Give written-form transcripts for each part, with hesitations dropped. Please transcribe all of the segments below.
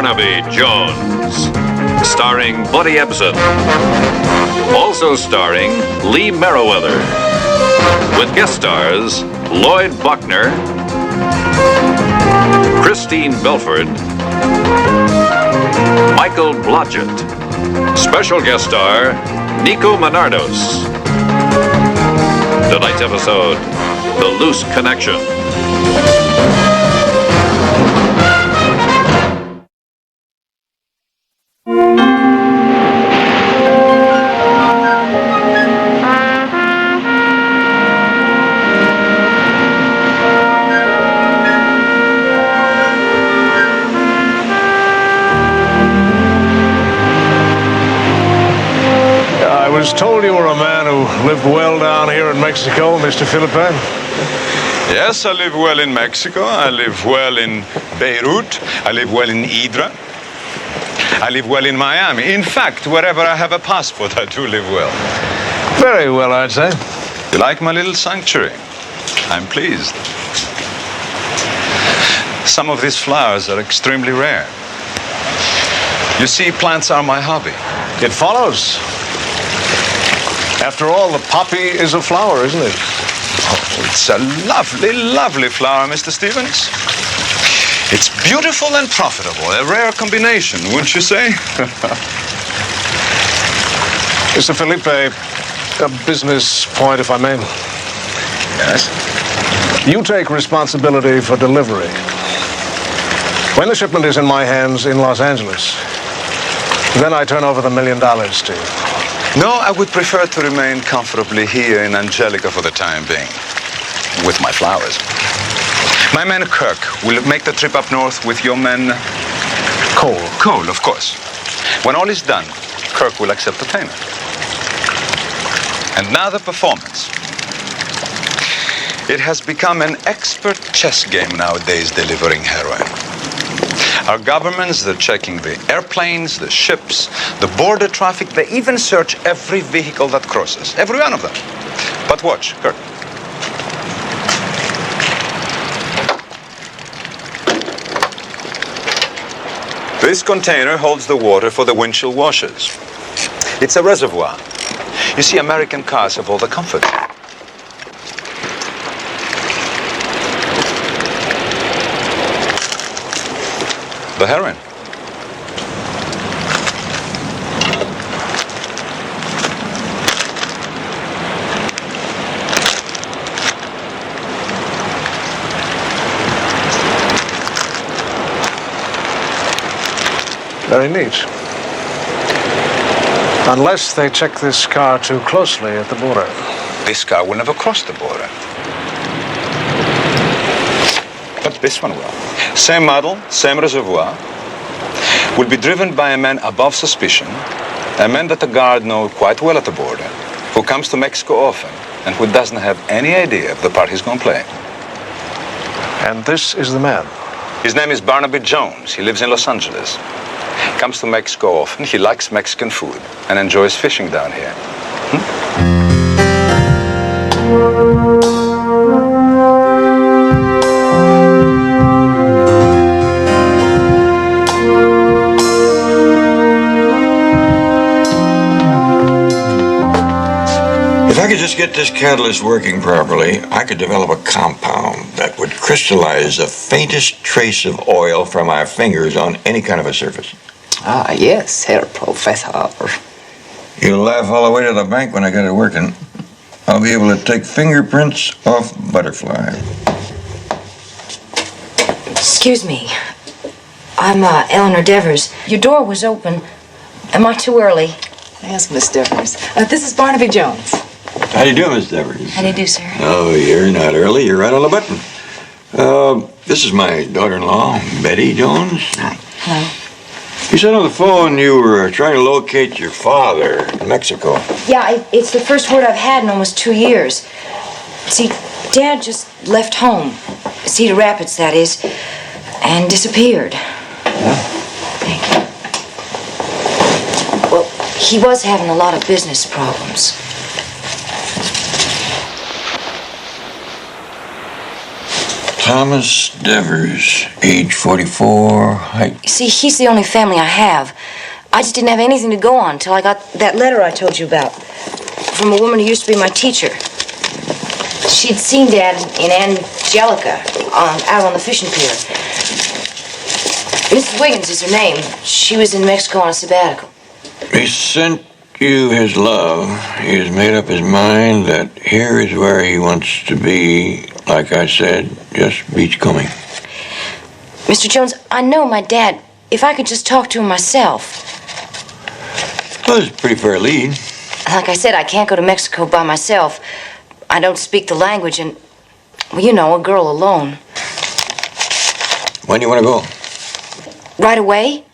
Barnaby Jones, starring Buddy Ebsen. Also starring Lee Merriweather, with guest stars Lloyd Buckner, Christine Belford, Michael Blodgett. Special guest star Nico Manardos. Tonight's episode, The Loose Connection. I was told you were a man who lived well down here in Mexico, Mr. Philippe. Yes, I live well in Mexico. I live well in Beirut. I live well in Hydra. I live well in Miami. In fact, wherever I have a passport, I do live well. Very well, I'd say. You like my little sanctuary? I'm pleased. Some of these flowers are extremely rare. You see, plants are my hobby. It follows. After all, the poppy is a flower, isn't it? Oh, it's a lovely, lovely flower, Mr. Stevens. It's beautiful and profitable, a rare combination, wouldn't you say? Mr. Felipe, a business point, if I may. Yes? You take responsibility for delivery. When the shipment is in my hands in Los Angeles, then I turn over the $1 million to you. No, I would prefer to remain comfortably here in Angelica for the time being, with my flowers. My man Kirk will make the trip up north with your man... Cole. Cole, of course. When all is done, Kirk will accept the payment. And now the performance. It has become an expert chess game nowadays, delivering heroin. Our governments, they're checking the airplanes, the ships, the border traffic. They even search every vehicle that crosses. Every one of them. But watch, Kirk. This container holds the water for the windshield washers. It's a reservoir. You see, American cars have all the comfort. The heroin. Very neat. Unless they check this car too closely at the border. This car will never cross the border. But this one will. Same model, same reservoir. Will be driven by a man above suspicion, a man that the guard know quite well at the border, who comes to Mexico often, and who doesn't have any idea of the part he's going to play. And this is the man. His name is Barnaby Jones. He lives in Los Angeles. Comes to Mexico often. He likes Mexican food and enjoys fishing down here. If I could just get this catalyst working properly, I could develop a compound that would crystallize the faintest trace of oil from our fingers on any kind of a surface. Ah, yes, Herr Professor. You'll laugh all the way to the bank when I get it working. I'll be able to take fingerprints off butterflies. Excuse me. I'm Eleanor Devers. Your door was open. Am I too early? Yes, Miss Devers. This is Barnaby Jones. How do you do, Miss Devers? How do you do, sir? Oh, you're not early. You're right on the button. This is my daughter-in-law, Betty Jones. Hi. Hello. You said on the phone you were trying to locate your father in Mexico. Yeah, it's the first word I've had in almost 2 years. See, Dad just left home, Cedar Rapids, that is, and disappeared. Yeah? Thank you. Well, he was having a lot of business problems. Thomas Devers, age 44, height. You see, he's the only family I have. I just didn't have anything to go on until I got that letter I told you about from a woman who used to be my teacher. She'd seen Dad in Angelica out on the fishing pier. Mrs. Wiggins is her name. She was in Mexico on a sabbatical. He sent you his love. He has made up his mind that here is where he wants to be. Like I said, just beachcombing. Mr. Jones, I know my dad. If I could just talk to him myself. Well, it's a pretty fair lead. Like I said, I can't go to Mexico by myself. I don't speak the language and, well, you know, a girl alone. When do you want to go? Right away?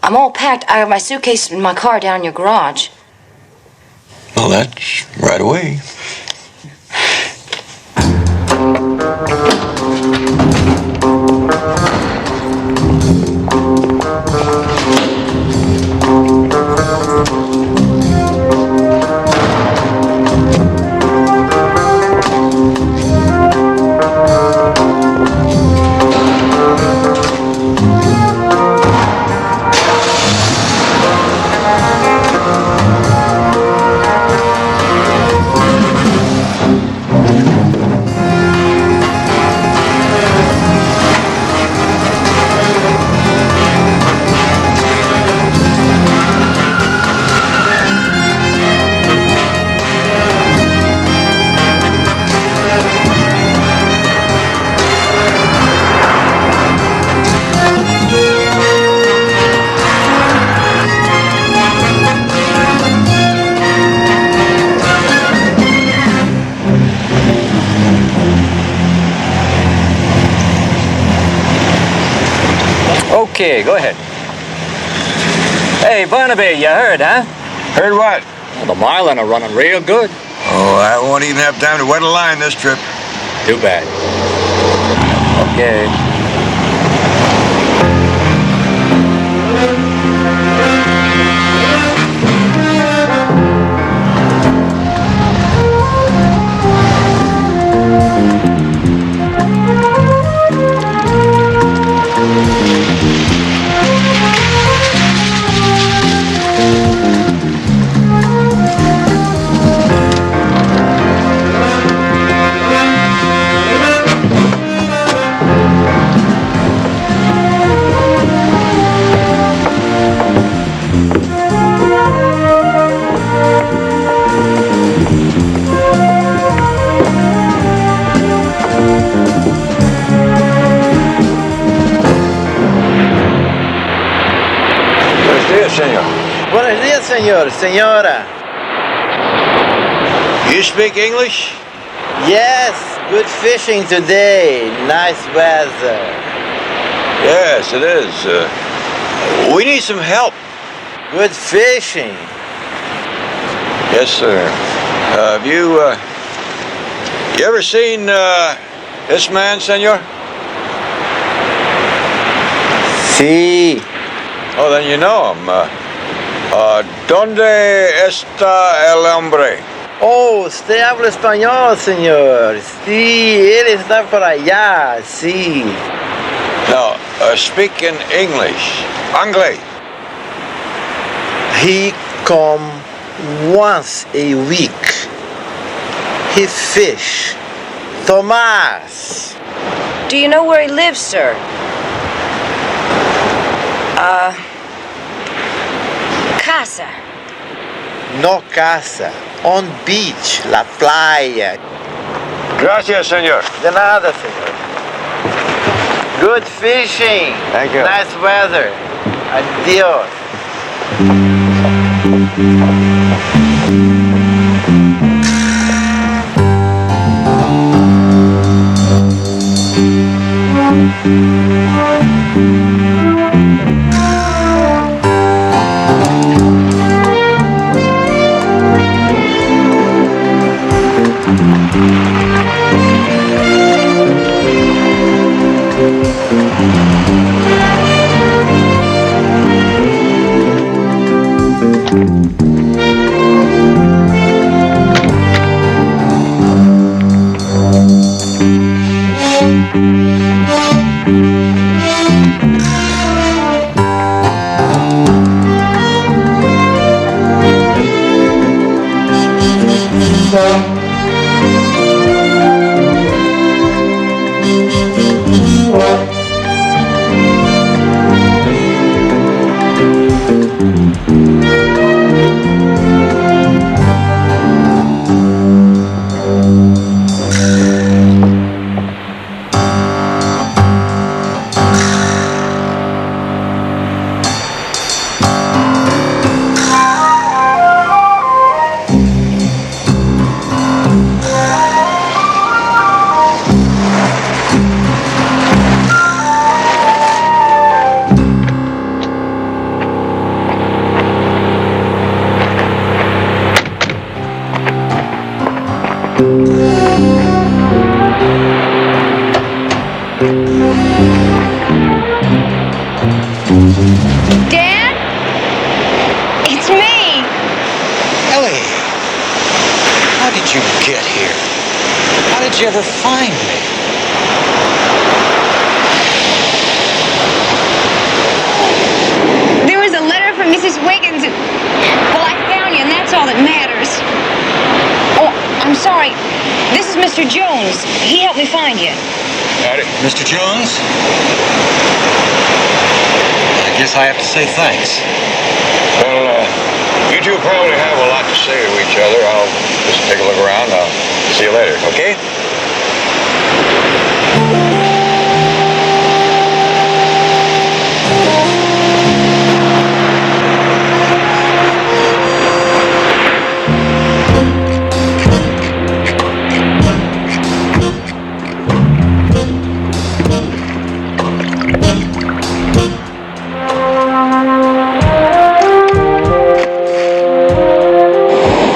I'm all packed. I have my suitcase in my car down in your garage. Well, that's right away. Okay, go ahead. Hey, Barnaby, you heard, huh? Heard what? Well, the marlin are running real good. Oh, I won't even have time to wet a line this trip. Too bad. Okay. Buenos días, señor, señora. You speak English? Yes, good fishing today. Nice weather. Yes, it is. We need some help. Good fishing. Yes, sir. Have you ever seen this man, senor? Sí. Oh, then you know him. ¿Dónde está el hombre? Oh, usted habla español, señor. Sí, él está por allá, sí. No, speak in English. Anglais. He come once a week. He fish. Tomás. Do you know where he lives, sir? Casa. No casa. On beach, la playa. Gracias, senor. De nada, señor. Good fishing. Thank you. Nice weather. Adios. Dad? It's me. Ellie, how did you get here? How did you ever find me? There was a letter from Mrs. Wiggins. Well, I found you, and that's all that matters. Oh, I'm sorry. This is Mr. Jones. He helped me find you. Howdy. Mr. Jones? I guess I have to say thanks. Well, you two probably have a lot to say to each other. I'll just take a look around. I'll see you later, okay?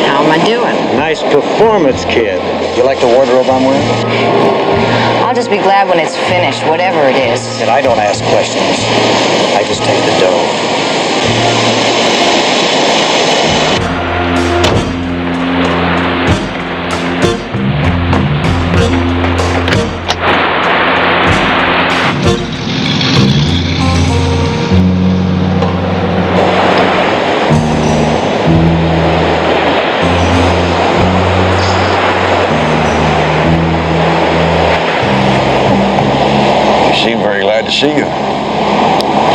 How am I doing? Nice performance, kid. You like the wardrobe I'm wearing? I'll just be glad when it's finished, whatever it is. And I don't ask questions. I just take the dough. You seem very glad to see you.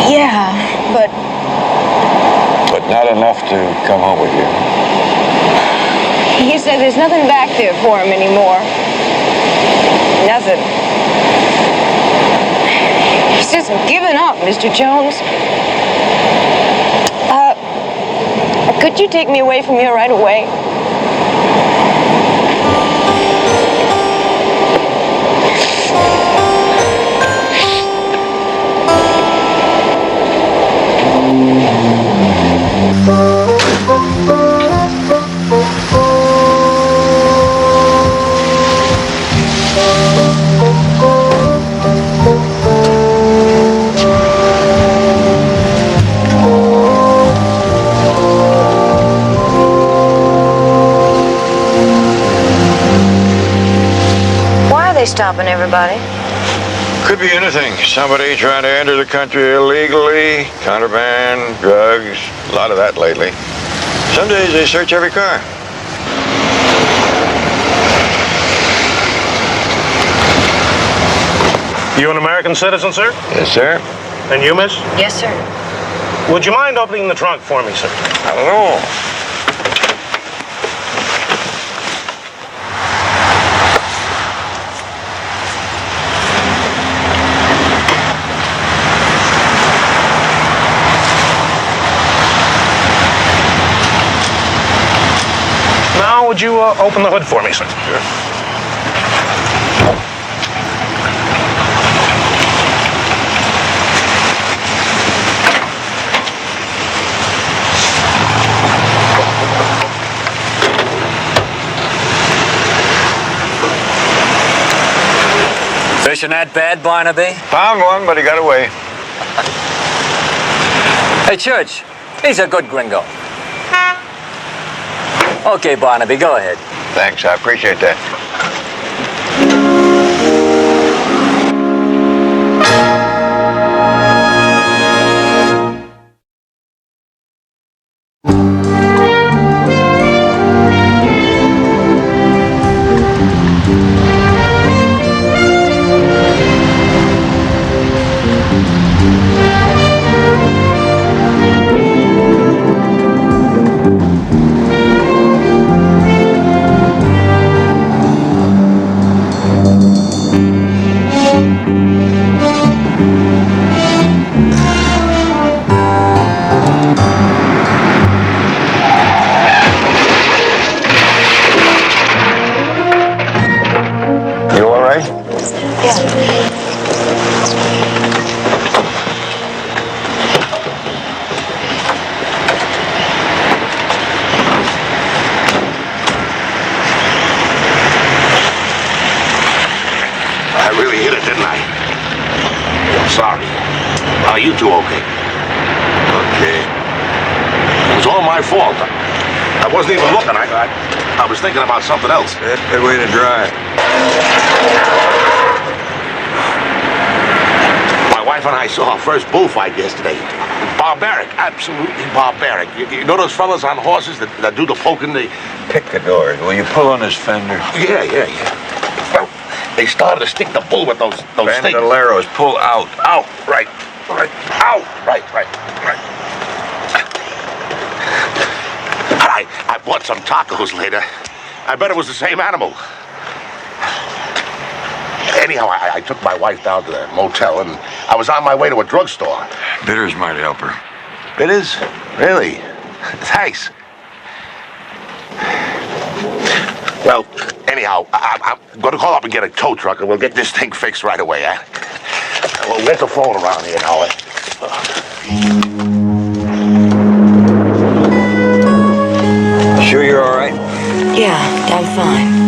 Yeah, but But not enough to come home with you. he said there's nothing back there for him anymore. Nothing. He's just given up, Mr. Jones. Could you take me away from here right away? Stopping everybody. Could be anything. Somebody trying to enter the country illegally, contraband, drugs, a lot of that lately. Some days they search every car. You an American citizen, sir? Yes, sir. And you, miss? Yes, sir. Would you mind opening the trunk for me, sir? I don't know. Now, would you open the hood for me, sir? Sure. Fishing that bad, Barnaby? Found one, but he got away. Hey, Church, he's a good gringo. Okay, Barnaby, go ahead. Thanks, I appreciate that. you two okay? Okay. It was all my fault. I wasn't even looking. I was thinking about something else. That's a good way to drive. My wife and I saw our first bullfight yesterday. Barbaric, absolutely barbaric. You know those fellas on horses that do the poking? Picadors. Will you pull on this fender? Yeah. Well, they started to stick the bull with those things. Bandoleros, pull out. Out, right. Out, right. I bought some tacos later. I bet it was the same animal. Anyhow, I took my wife down to the motel, and I was on my way to a drugstore. Bitters might help her. Bitters? Really? Thanks. Well, anyhow, I'm going to call up and get a tow truck, and we'll get this thing fixed right away, huh? We'll get the phone around here now. Sure you're all right? Yeah, I'm fine.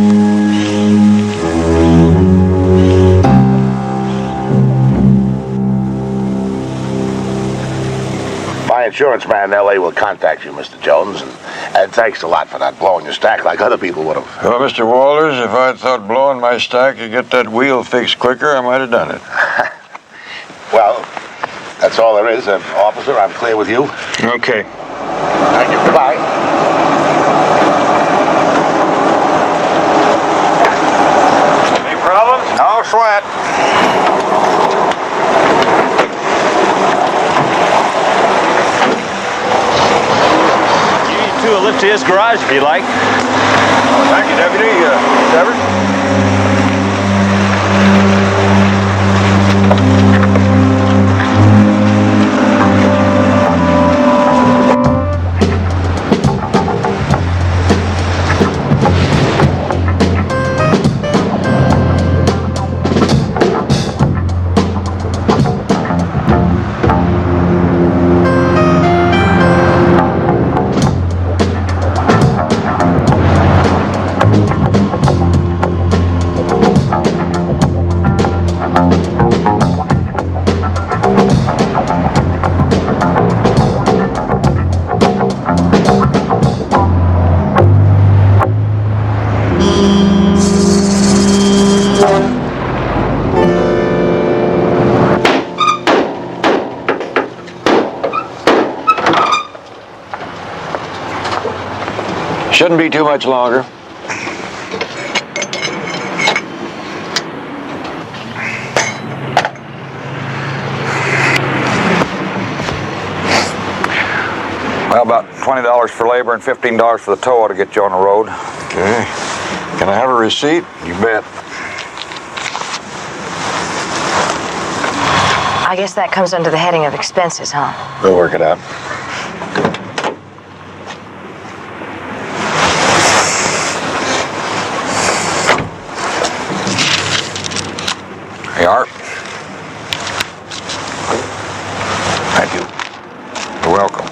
My insurance man in L.A. will contact you, Mr. Jones, and thanks a lot for not blowing your stack like other people would have. Well, Mr. Walters, if I'd thought blowing my stack could get that wheel fixed quicker, I might have done it. Well, that's all there is. Officer, I'm clear with you. Okay. Thank you. Goodbye. Any problems? No sweat. A lift to his garage if you like. Thank you, Deputy. Everett? Shouldn't be too much longer. Well, about $20 for labor and $15 for the tow ought to get you on the road. Okay. Can I have a receipt? You bet. I guess that comes under the heading of expenses, huh? We'll work it out. Hey, Art. Thank you. You're welcome.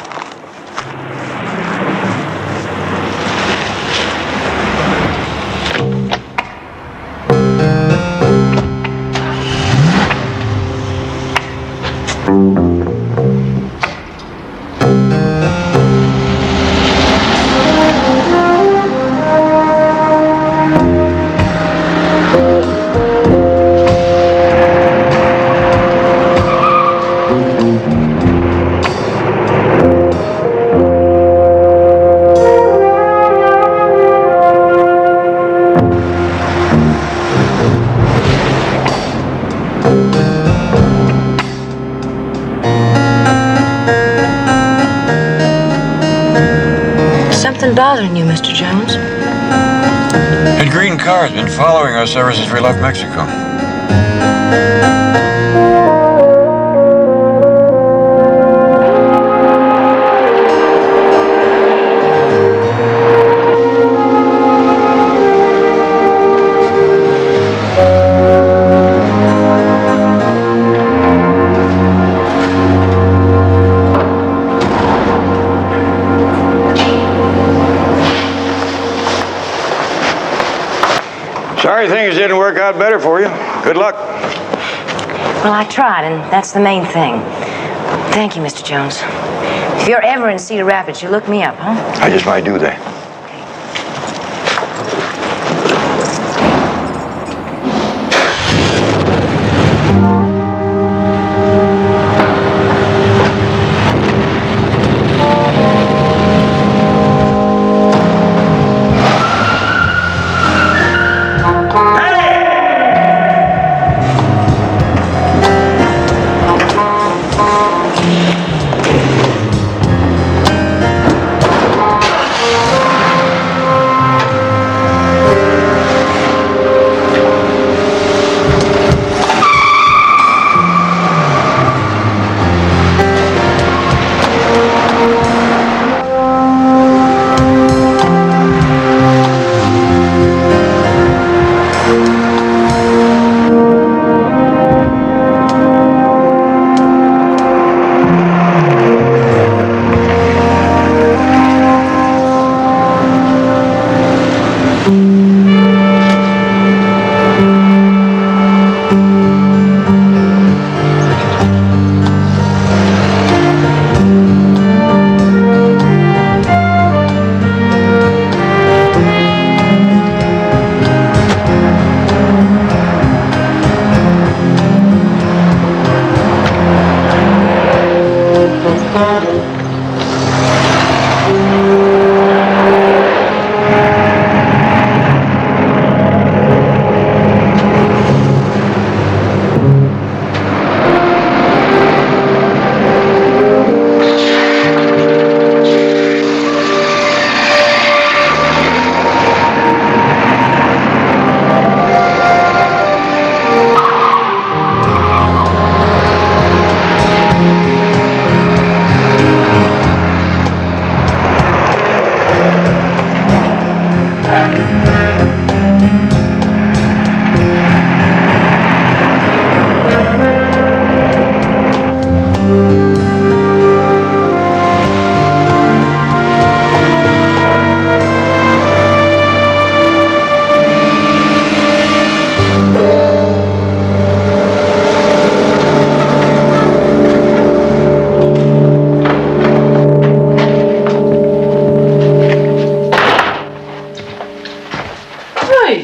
Something bothering you, Mr. Jones? That green car's been following us ever since we left Mexico. Sorry things didn't work out better for you. Good luck. Well, I tried, and that's the main thing. Thank you, Mr. Jones. If you're ever in Cedar Rapids, you look me up, huh? I just might do that.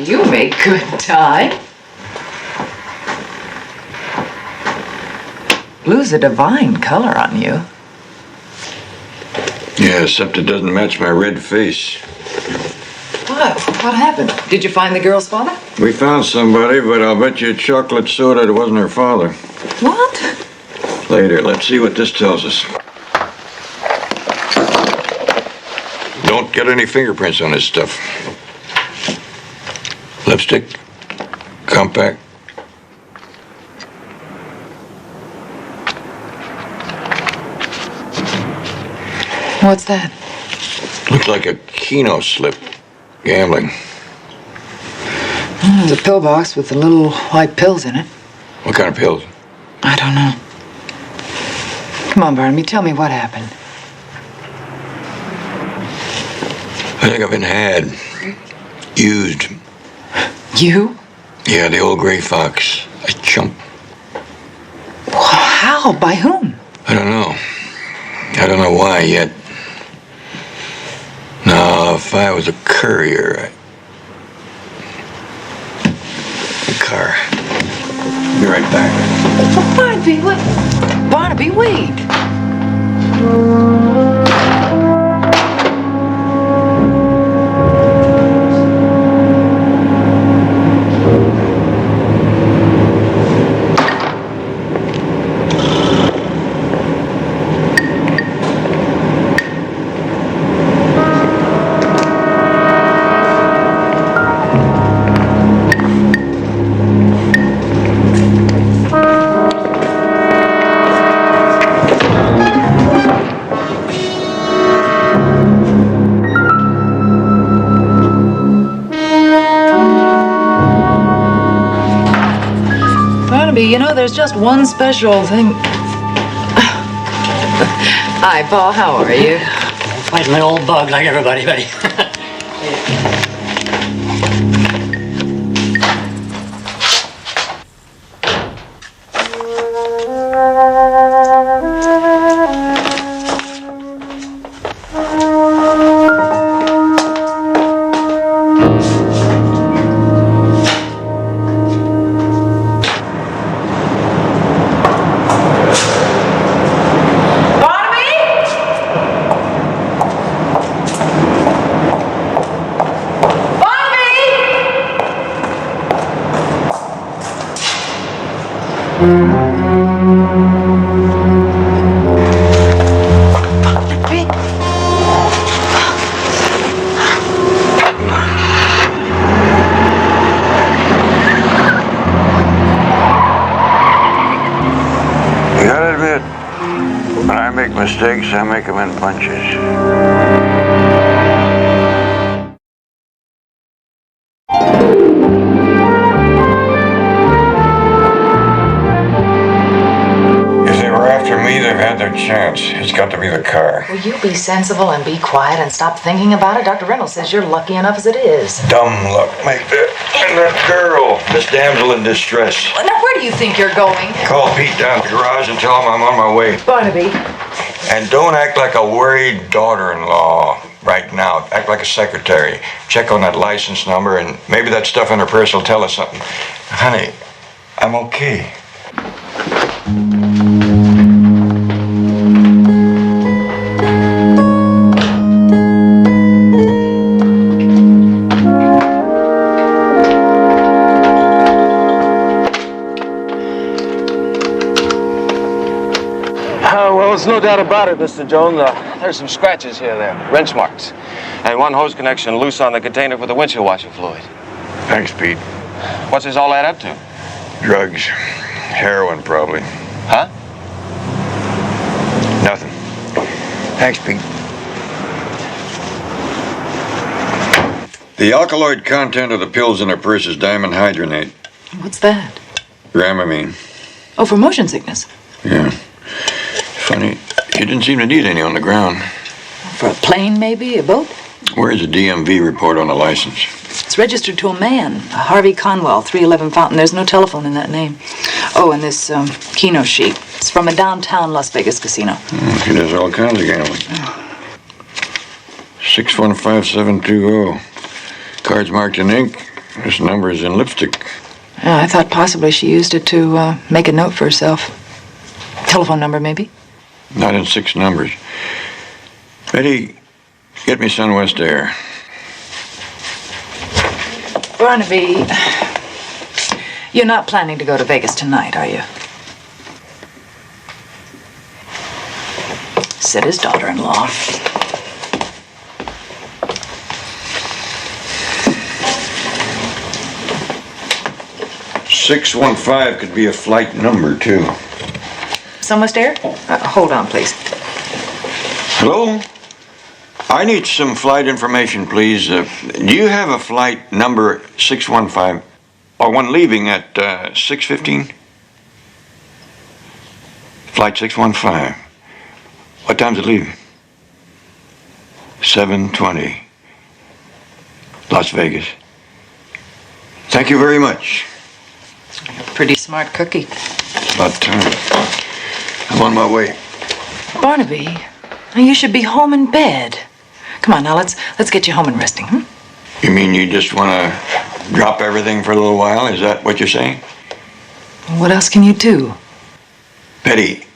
You make good time. Blue's a divine color on you. Yeah, except it doesn't match my red face. What? What happened? Did you find the girl's father? We found somebody, but I'll bet you chocolate soda it wasn't her father. What? Later, let's see what this tells us. Don't get any fingerprints on this stuff. Lipstick, compact. What's that? Looks like a Keno slip. Gambling. There's a pill box with the little white pills in it. What kind of pills? I don't know. Come on, Barnaby, tell me what happened. I think I've been had. Used. You? Yeah, the old gray fox. A chump. Well, how? By whom? I don't know. I don't know why yet. No, if I was a courier, car. Be right back. Oh, Barnaby, wait. Barnaby, wait. You know, there's just one special thing. Hi, Paul. How are you? Fighting my old bug like everybody, buddy. You gotta admit, when I make mistakes, I make them in punches. If they were after me, they've had their chance. It's got to be the car. Will you be sensible and be quiet and stop thinking about it? Dr. Reynolds says you're lucky enough as it is. Dumb luck make that. And that girl, this damsel in distress. Well, now, where do you think you're going? Call Pete down to the garage and tell him I'm on my way. Barnaby. And don't act like a worried daughter-in-law right now. Act like a secretary. Check on that license number, and maybe that stuff in her purse will tell us something. Honey, I'm okay. Well, there's no doubt about it, Mr. Jones. There's some scratches here there, wrench marks. And one hose connection loose on the container for the windshield washer fluid. Thanks, Pete. What's this all add up to? Drugs. Heroin, probably. Huh? Nothing. Thanks, Pete. The alkaloid content of the pills in her purse is diamond hydronate. What's that? Dramamine. Oh, for motion sickness. Yeah. Funny, she didn't seem to need any on the ground. For a plane, maybe? A boat? Where's the DMV report on the license? It's registered to a man, Harvey Conwell, 311 Fountain. There's no telephone in that name. Oh, and this Keno sheet. It's from a downtown Las Vegas casino. She does all kinds of gambling. 615720. Cards marked in ink. This number is in lipstick. I thought possibly she used it to make a note for herself. Telephone number, maybe? Not in 6 numbers. Betty, get me Sunwest Air. Barnaby, you're not planning to go to Vegas tonight, are you? Said his daughter-in-law. $615 could be a flight number, too. Sunwest Air? Hold on, please. Hello? I need some flight information, please. Do you have a flight number 615? Or one leaving at 6:15? Flight 615. What time's it leaving? 7:20. Las Vegas. Thank you very much. Pretty smart cookie. About time. I'm on my way. Barnaby, you should be home in bed. Come on now, let's get you home and resting, hmm? You mean you just want to drop everything for a little while? Is that what you're saying? What else can you do? Betty,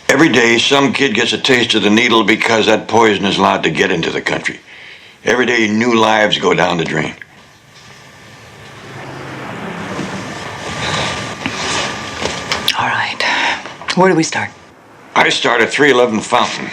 every day some kid gets a taste of the needle because that poison is allowed to get into the country. Every day new lives go down the drain. All right. Where do we start? I start at 311 Fountain.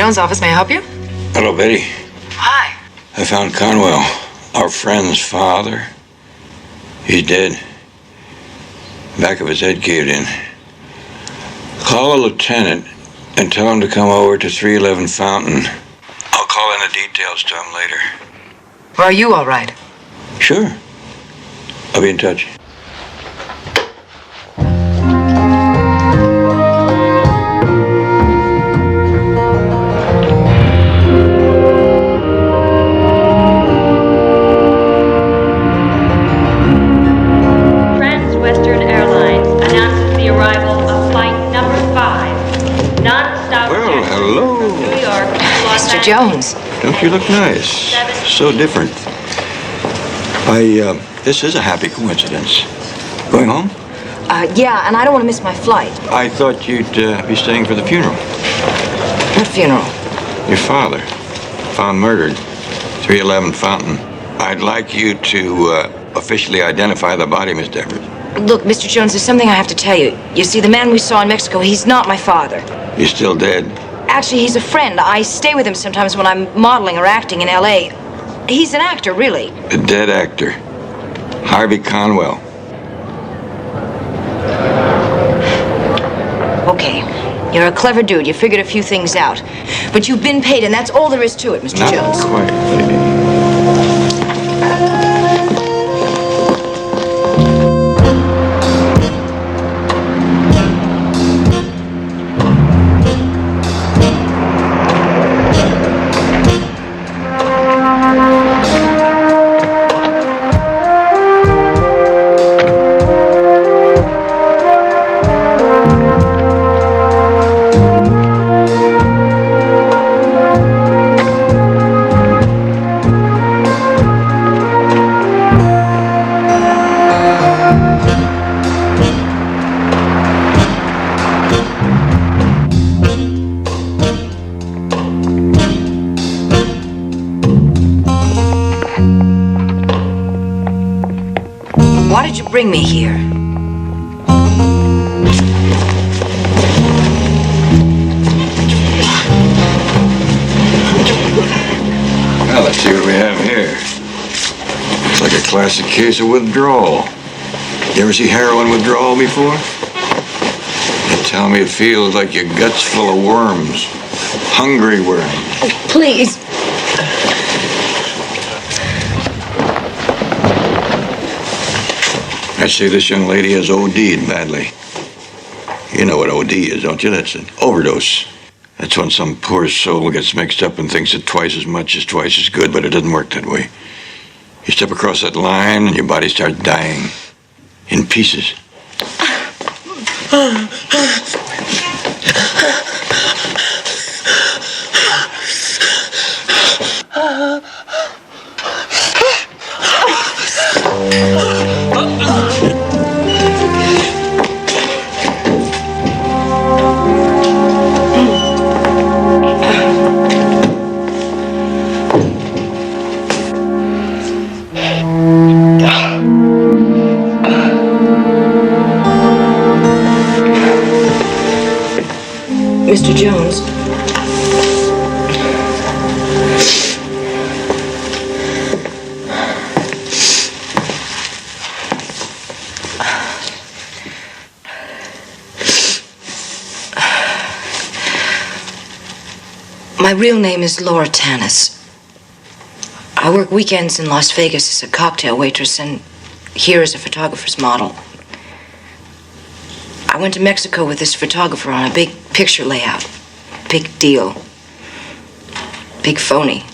Jones' office. May I help you? Hello, Betty. Hi. I found Conwell, our friend's father. He's dead. Back of his head caved in. Call a lieutenant and tell him to come over to 311 Fountain. I'll call in the details to him later. Well, are you all right? Sure. I'll be in touch. Trans-Western Airlines announces the arrival of flight number 5, non-stop Well, hello. New York to Los Mr. Angeles. Jones. Don't you look nice? So different. This is a happy coincidence. Going home? Yeah, and I don't want to miss my flight. I thought you'd be staying for the funeral. What funeral? Your father, found murdered, 311 Fountain. I'd like you to officially identify the body, Miss Devereux. Look, Mr. Jones, there's something I have to tell you. You see, the man we saw in Mexico, he's not my father. He's still dead. Actually, he's a friend. I stay with him sometimes when I'm modeling or acting in L.A. He's an actor, really. A dead actor. Harvey Conwell. Okay, you're a clever dude. You figured a few things out. But you've been paid, and that's all there is to it, Mr. Not Jones. quite, lady. Why did you bring me here? Well, let's see what we have here. Looks like a classic case of withdrawal. You ever see heroin withdrawal before? They tell me it feels like your gut's full of worms. Hungry worms. Oh, please. I see this young lady has OD'd badly. You know what OD is, don't you? That's an overdose. That's when some poor soul gets mixed up and thinks that twice as much is twice as good, but it doesn't work that way. You step across that line and your body starts dying. In pieces. Mr. Jones. My real name is Laura Tanis. I work weekends in Las Vegas as a cocktail waitress and here as a photographer's model. I went to Mexico with this photographer on a big picture layout. Big deal. Big phony.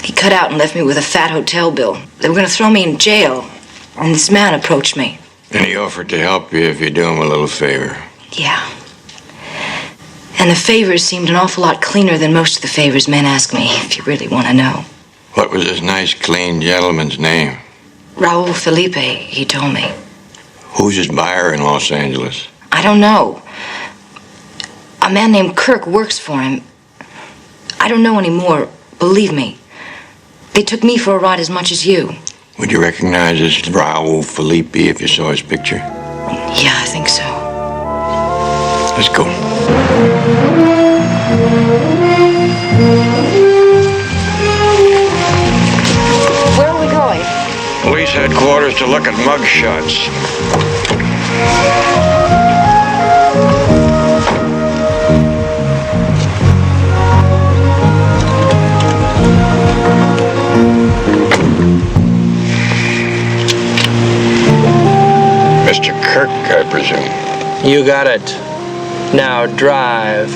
He cut out and left me with a fat hotel bill. They were going to throw me in jail. And this man approached me. And he offered to help you if you do him a little favor. Yeah. And the favors seemed an awful lot cleaner than most of the favors men ask me, if you really want to know. What was this nice, clean gentleman's name? Raul Felipe, he told me. Who's his buyer in Los Angeles? I don't know. A man named Kirk works for him. I don't know anymore, believe me. They took me for a ride as much as you. Would you recognize this Raul Felipe if you saw his picture? Yeah, I think so. Let's go. Where are we going? Police headquarters to look at mug shots. Mr. Kirk, I presume. You got it. Now drive.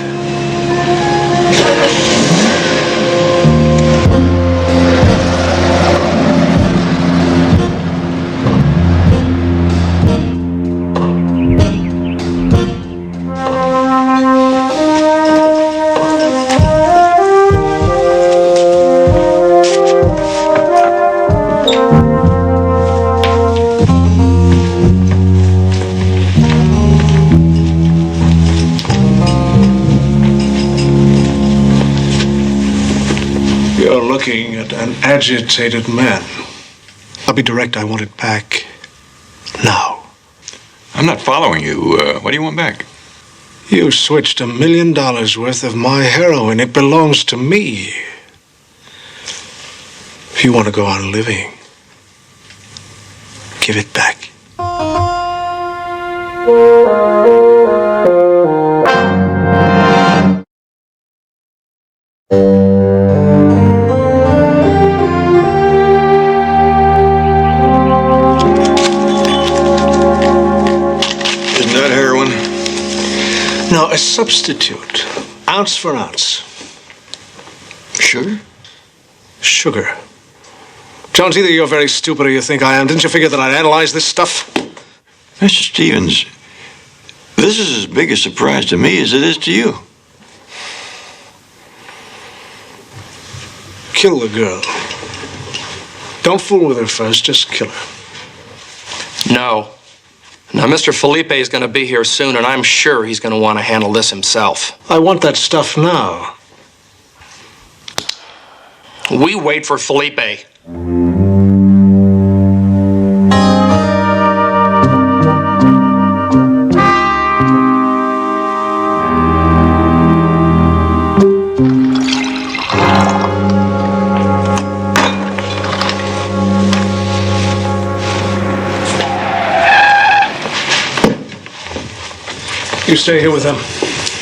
You're looking at an agitated man. I'll be direct. I want it back now. I'm not following you. What do you want back? You switched $1 million worth of my heroin. It belongs to me. If you want to go on living, give it back. Isn't that heroin? No, a substitute. Ounce for ounce. Sugar? Sugar. Jones, either you're very stupid or you think I am. Didn't you figure that I'd analyze this stuff? Mr. Stevens, this is as big a surprise to me as it is to you. Kill the girl. Don't fool with her first, just kill her. No. Now, Mr. Felipe is going to be here soon, and I'm sure he's going to want to handle this himself. I want that stuff now. We wait for Felipe. You stay here with them.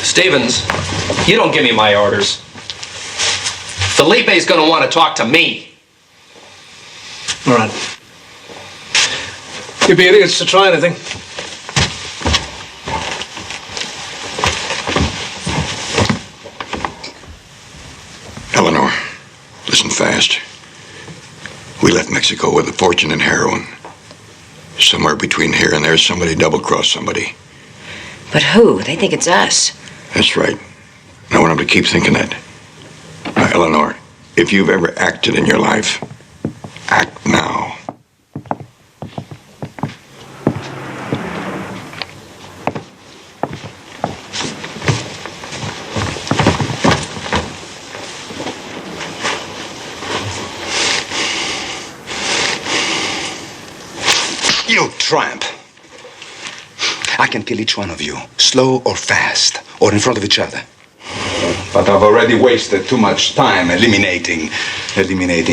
Stevens, you don't give me my orders. Felipe's going to want to talk to me. All right. You'd be idiots to try anything. Eleanor, listen fast. We left Mexico with a fortune in heroin. Somewhere between here and there, somebody double-crossed somebody. But who? They think it's us. That's right. I want them to keep thinking that. Now, Eleanor, if you've ever acted in your life, act now. You tramp. I can kill each one of you, slow or fast, or in front of each other. But I've already wasted too much time eliminating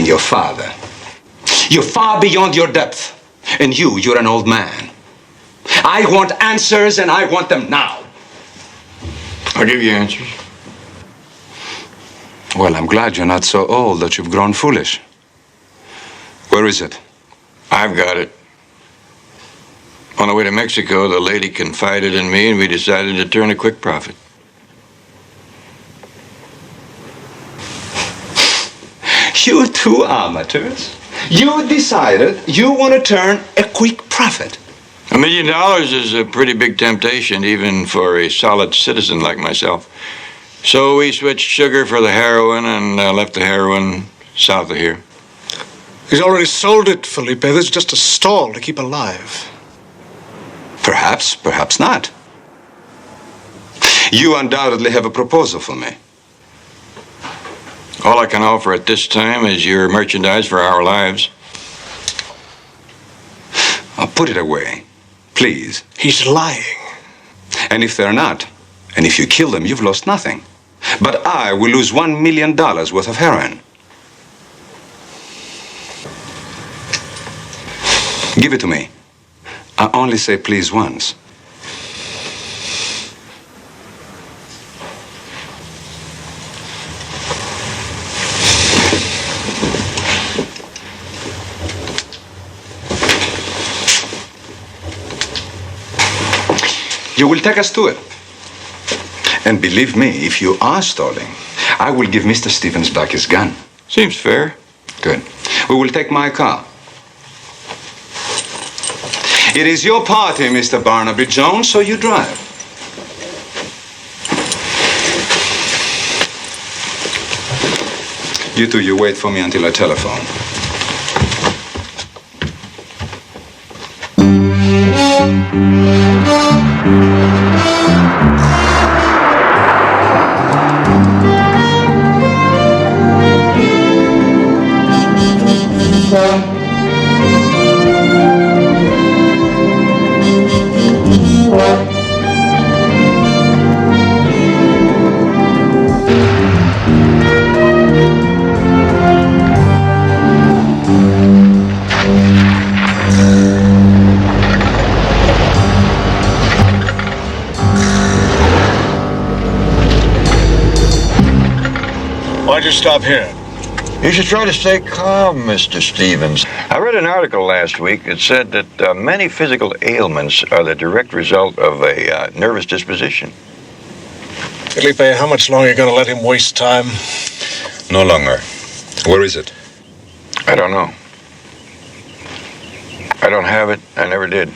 your father. You're far beyond your depth. And you're an old man. I want answers, and I want them now. I'll give you answers. Well, I'm glad you're not so old that you've grown foolish. Where is it? I've got it. On the way to Mexico, the lady confided in me, and we decided to turn a quick profit. You two amateurs. You decided you want to turn a quick profit. $1 million is a pretty big temptation, even for a solid citizen like myself. So we switched sugar for the heroin and left the heroin south of here. He's already sold it, Felipe. This is just a stall to keep alive. Perhaps, perhaps not. You undoubtedly have a proposal for me. All I can offer at this time is your merchandise for our lives. I'll put it away, please. He's lying. And if they're not, and if you kill them, you've lost nothing. But I will lose $1 million worth of heroin. Give it to me. I only say please once. You will take us to it. And believe me, if you are stalling, I will give Mr. Stevens back his gun. Seems fair. Good. We will take my car. It is your party, Mr. Barnaby Jones, so you drive. You two, you wait for me until I telephone. Why'd you stop here? You should try to stay calm, Mr. Stevens. I read an article last week that said that many physical ailments are the direct result of a nervous disposition. Felipe, how much longer are you going to let him waste time? No longer. Where is it? I don't know. I don't have it. I never did.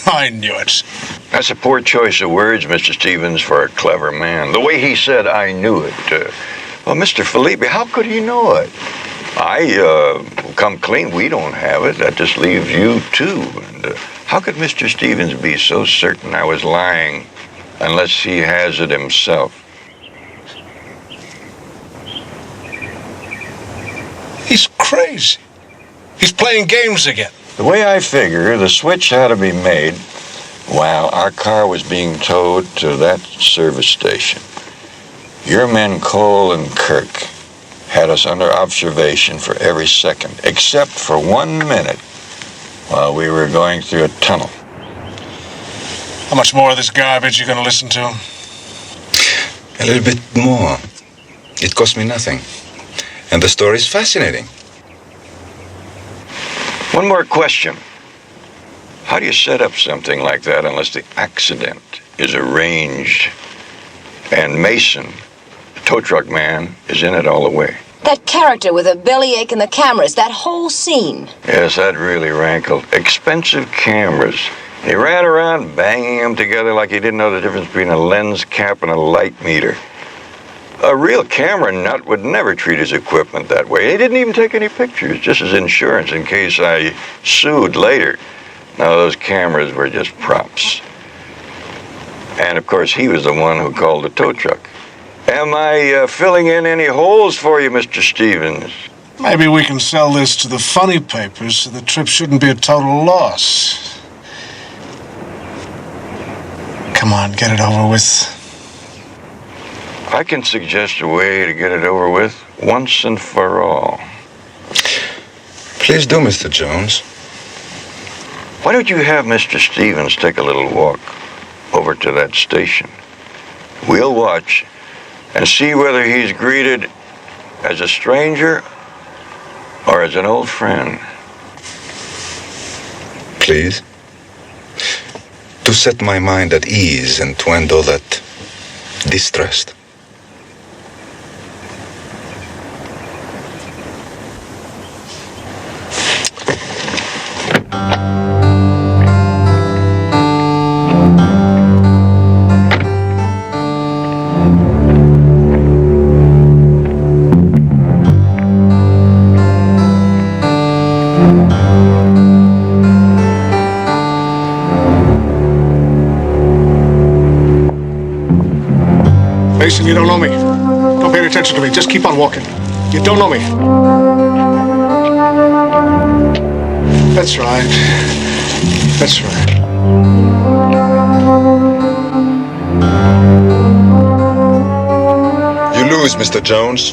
I knew it. That's a poor choice of words, Mr. Stevens, for a clever man. The way he said, I knew it. Well, Mr. Felipe, how could he know it? Come clean, we don't have it. That just leaves you too. And how could Mr. Stevens be so certain I was lying unless he has it himself? He's crazy. He's playing games again. The way I figure, the switch had to be made while our car was being towed to that service station. Your men, Cole and Kirk, had us under observation for every second, except for 1 minute while we were going through a tunnel. How much more of this garbage are you going to listen to? A little bit more. It cost me nothing. And the story's fascinating. One more question. How do you set up something like that unless the accident is arranged and Mason, the tow truck man, is in it all the way? That character with a bellyache and the cameras, that whole scene. Yes, that really rankled. Expensive cameras. He ran around banging them together like he didn't know the difference between a lens cap and a light meter. A real camera nut would never treat his equipment that way. He didn't even take any pictures, just as insurance in case I sued later. No, those cameras were just props. And, of course, he was the one who called the tow truck. Am I filling in any holes for you, Mr. Stevens? Maybe we can sell this to the funny papers so the trip shouldn't be a total loss. Come on, get it over with. I can suggest a way to get it over with once and for all. Please do, Mr. Jones. Why don't you have Mr. Stevens take a little walk over to that station? We'll watch and see whether he's greeted as a stranger or as an old friend. Please. To set my mind at ease and to end all that distrust. Mason, you don't know me. Don't pay any attention to me. Just keep on walking. You don't know me. That's right. That's right. Mr. Jones.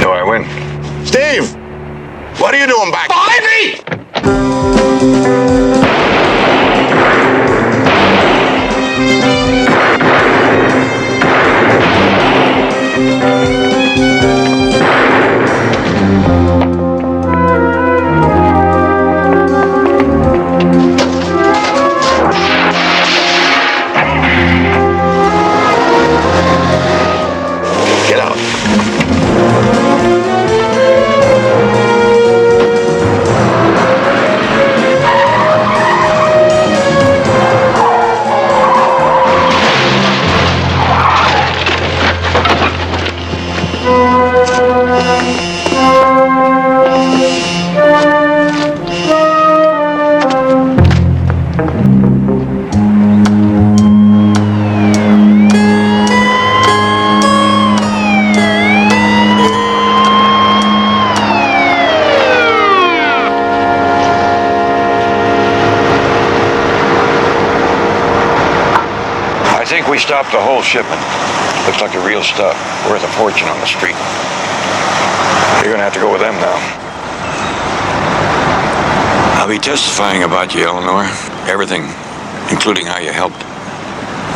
Do I win? Steve! What are you doing back? Behind me! Get out. I think we stopped the whole shipment. Looks like the real stuff. Worth a fortune on the street. You're gonna have to go with them now. I'll be testifying about you, Eleanor. Everything, including how you helped.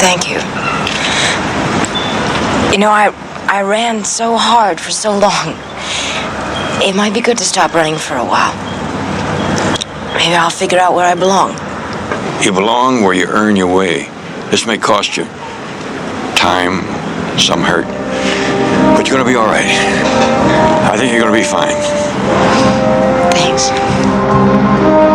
Thank you. You know, I ran so hard for so long. It might be good to stop running for a while. Maybe I'll figure out where I belong. You belong where you earn your way. This may cost you time, some hurt, but you're gonna be all right. I think you're gonna be fine. Thanks.